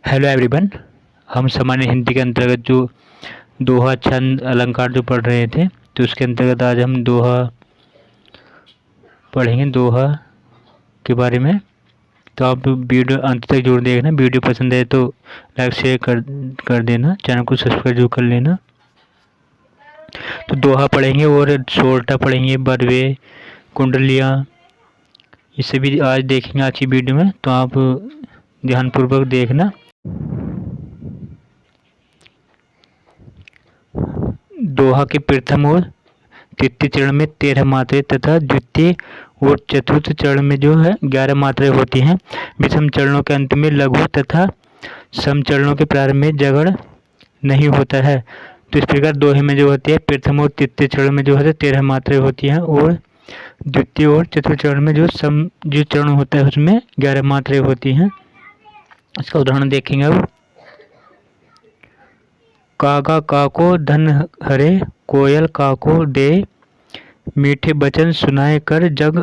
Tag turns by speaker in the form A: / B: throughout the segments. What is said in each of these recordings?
A: Hello everyone. हम सामान्य हिंदी के अंतर्गत जो दोहा छंद अलंकार जो पढ़ रहे थे, तो उसके अंतर्गत आज हम दोहा पढ़ेंगे, दोहा के बारे में। तो आप वीडियो अंत तक जरूर देखना। वीडियो पसंद है तो लाइक शेयर कर देना, चैनल को सब्सक्राइब जरूर कर लेना। तो दोहा पढ़ेंगे और सोरठा पढ़ेंगे, बरवे, कुंडलियाँ, इसे भी आज देखेंगे आज की वीडियो में। तो आप ध्यानपूर्वक देखना। दोहा के प्रथम और तृतीय चरण में 13 मात्राएं तथा द्वितीय और चतुर्थ चरण में जो है 11 मात्राएं होती हैं। विषम चरणों के अंत में लघु तथा सम चरणों के प्रारंभ में जगड़ नहीं होता है। तो इस प्रकार दोहे में जो होती है प्रथम और तृतीय चरण में जो है 13 मात्राएं होती हैं, और द्वितीय और चतुर्थ चरण में जो चरण होता है उसमें 11 मात्राएं होती हैं। इसका उदाहरण देखेंगे अब। कागा काको धन हरे, कोयल काको दे, मीठे बचन सुनाए कर, जग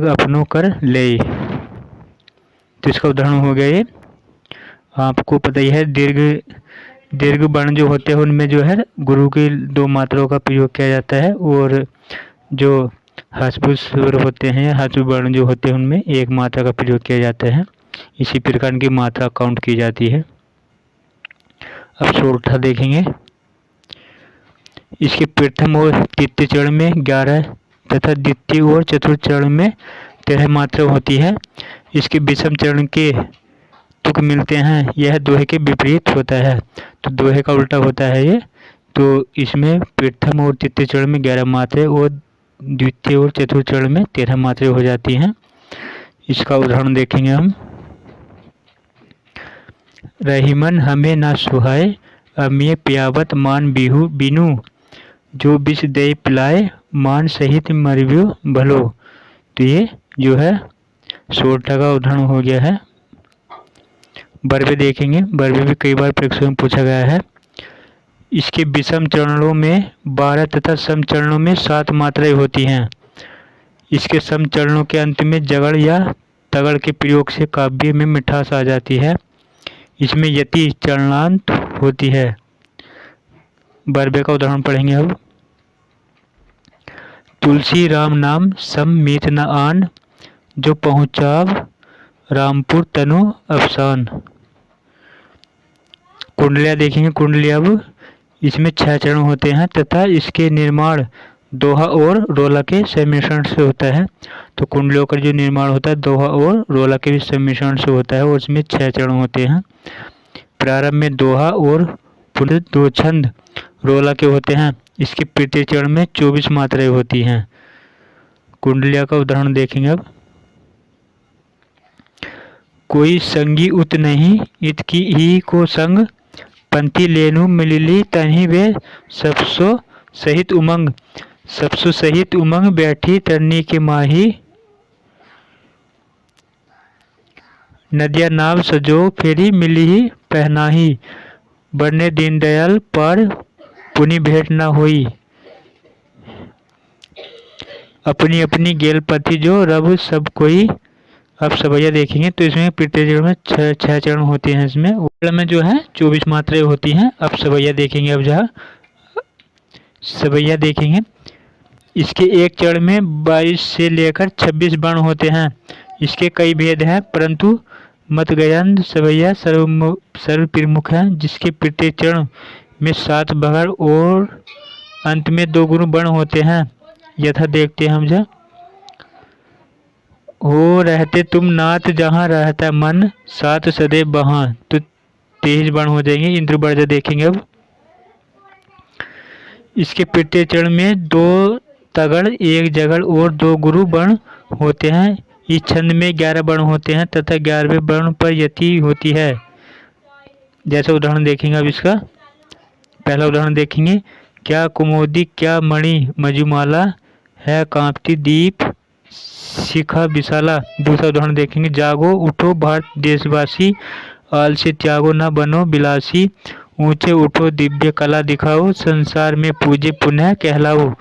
A: अपनों कर ले। तो इसका उदाहरण हो गया ये। आपको पता ही है दीर्घ वर्ण जो होते हैं उनमें जो है गुरु की 2 मात्राओं का प्रयोग किया जाता है, और जो ह्रस्व स्वर होते हैं, ह्रस्व वर्ण जो होते हैं उनमें 1 मात्रा का प्रयोग किया जाता है। इसी प्रकार की मात्रा काउंट की जाती है। अब सोरठा देखेंगे। इसके प्रथम और तृतीय चरण में 11 तथा द्वितीय और चतुर्थ चरण में 13 मात्रा होती है। इसके विषम चरण के तुक मिलते हैं। यह दोहे के विपरीत होता है, तो दोहे का उल्टा होता है ये। तो इसमें प्रथम और तृतीय चरण में 11 मात्रा और द्वितीय और चतुर्थ चरण में 13 मात्रा हो जाती हैं। इसका उदाहरण देखेंगे हम। रहीमन हमें ना सुहाए, अमिय पियावत मान बिनु, जो विष दे पिलाए, मान सहित मरव्यो भलो। तो ये जो है सोरठा का उदाहरण हो गया है। बरवे देखेंगे। बरवे भी कई बार परीक्षा में पूछा गया है। इसके विषम चरणों में 12 तथा सम चरणों में 7 मात्राएं होती हैं। इसके सम चरणों के अंत में जगड़ या तगड़ के प्रयोग से काव्य में मिठास आ जाती है। इसमें यति चरणांत होती है। बरवे का उदाहरण पढ़ेंगे अब। तुलसी राम नाम सम मीत न आन, जो पहुँचाव रामपुर तनु अफसान। कुंडलियाँ देखेंगे। कुंडलियाँ अब इसमें 6 चरण होते हैं तथा इसके निर्माण दोहा और रोला के सम्मिश्रण से होता है। तो कुंडलियों का जो निर्माण होता है दोहा और रोला के सम्मिश्रण से होता है, और उसमें 6 चरण होते हैं। प्रारंभ में दोहा और पुनः 2 छंद रोला के होते हैं। इसके प्रत्येक चरण में 24 मात्राएं होती हैं। कुंडलिया का उदाहरण देखेंगे अब। कोई संगी उत नहीं, इत की ही को संग, पंथी लेनु मिलिली तन्ही वे, सबसो सहित उमंग। सबसो सहित उमंग बैठी तरनी के माही, नदिया नाव सजो फेरी मिली ही पहनाही, बरने दीनदयाल पर पुनि भेंट न होई, अपनी अपनी गेलपति जो रब सब कोई। अब सवैया देखेंगे। तो इसमें प्रत्येक चरण में 6 चरण होते हैं। इसमें चरण में जो है 24 मात्राएं होती हैं। अब सवैया देखेंगे। अब जहाँ सवैया देखेंगे, इसके एक चरण में 22 से लेकर 26 वर्ण होते हैं। इसके कई भेद हैं, परंतु मतगयंद सवैया सर्व प्रमुख है, जिसके प्रत्येक चरण में 7 बगड़ और अंत में 2 गुरु वर्ण होते हैं। यथा देखते हैं हम। जा हो रहते तुम नाथ, जहाँ रहता मन, सात सदैव बहाँ। तो 23 वर्ण हो जाएंगे। इंद्र वर्जा देखेंगे अब। इसके प्रत्येक चरण में 2 तगड़, 1 जगड़ और 2 गुरु वर्ण होते हैं। इस छंद में 11 वर्ण होते हैं तथा 11वें वर्ण पर यति होती है। जैसे उदाहरण देखेंगे अब इसका। पहला उदाहरण देखेंगे। क्या कुमोदी क्या मणि मजुमाला, है कांपती दीप शिखा विशाला। दूसरा उदाहरण देखेंगे। जागो उठो भारत देशवासी, आलस्य त्यागो न बनो बिलासी, ऊंचे उठो दिव्य कला दिखाओ, संसार में पूजे पुनः कहलाओ।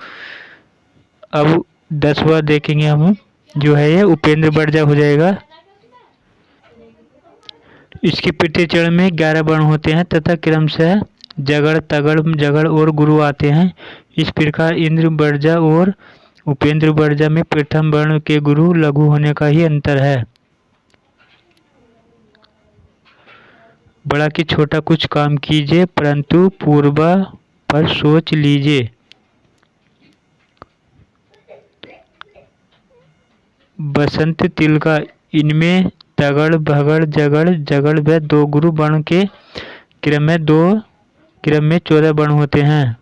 A: अब 10वां देखेंगे हम, जो है ये उपेंद्र वर्जा हो जाएगा। इसके पितृ चरण में 11 वर्ण होते हैं तथा क्रमशः जगड़, तगड़, जगड़ और गुरु आते हैं। इस प्रकार इंद्र वर्जा और उपेंद्र वर्जा में प्रथम वर्ण के गुरु लघु होने का ही अंतर है। बड़ा कि छोटा कुछ काम कीजिए, परंतु पूर्वा पर सोच लीजिए। बसंत तिलका, इनमें तगड़, भगड़, जगड़, जगड़ व 2 गुरु वर्ण के क्रम में 14 वर्ण होते हैं।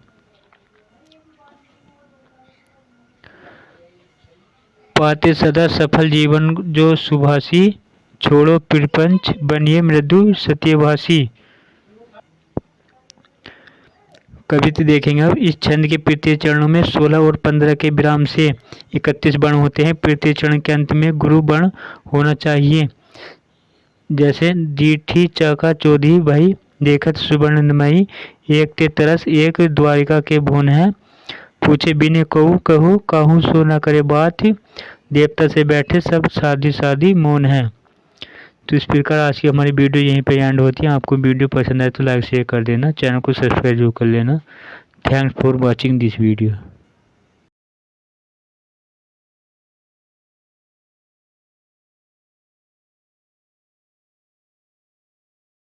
A: पाते सदा सफल जीवन जो सुभाषी, छोड़ो प्रपंच बनिए मृदु सत्यभाषी। कविता देखेंगे अब। इस छंद के प्रत्येक चरणों में 16 और 15 के विराम से 31 वर्ण होते हैं। प्रत्येक चरण के अंत में गुरु वर्ण होना चाहिए। जैसे दीठी चौका चौधी भाई देखत सुवर्णमयी, एक ते तरस एक द्वारिका के भुवन है, पूछे बिने कहू कहू कहूँ सो न करे बात, देवता से बैठे सब शादी शादी मौन है। तो इस प्रकार आज की हमारी वीडियो यहीं पे एंड होती है। आपको वीडियो पसंद आए तो लाइक शेयर कर देना, चैनल को सब्सक्राइब जरूर कर लेना। Thanks for watching this video.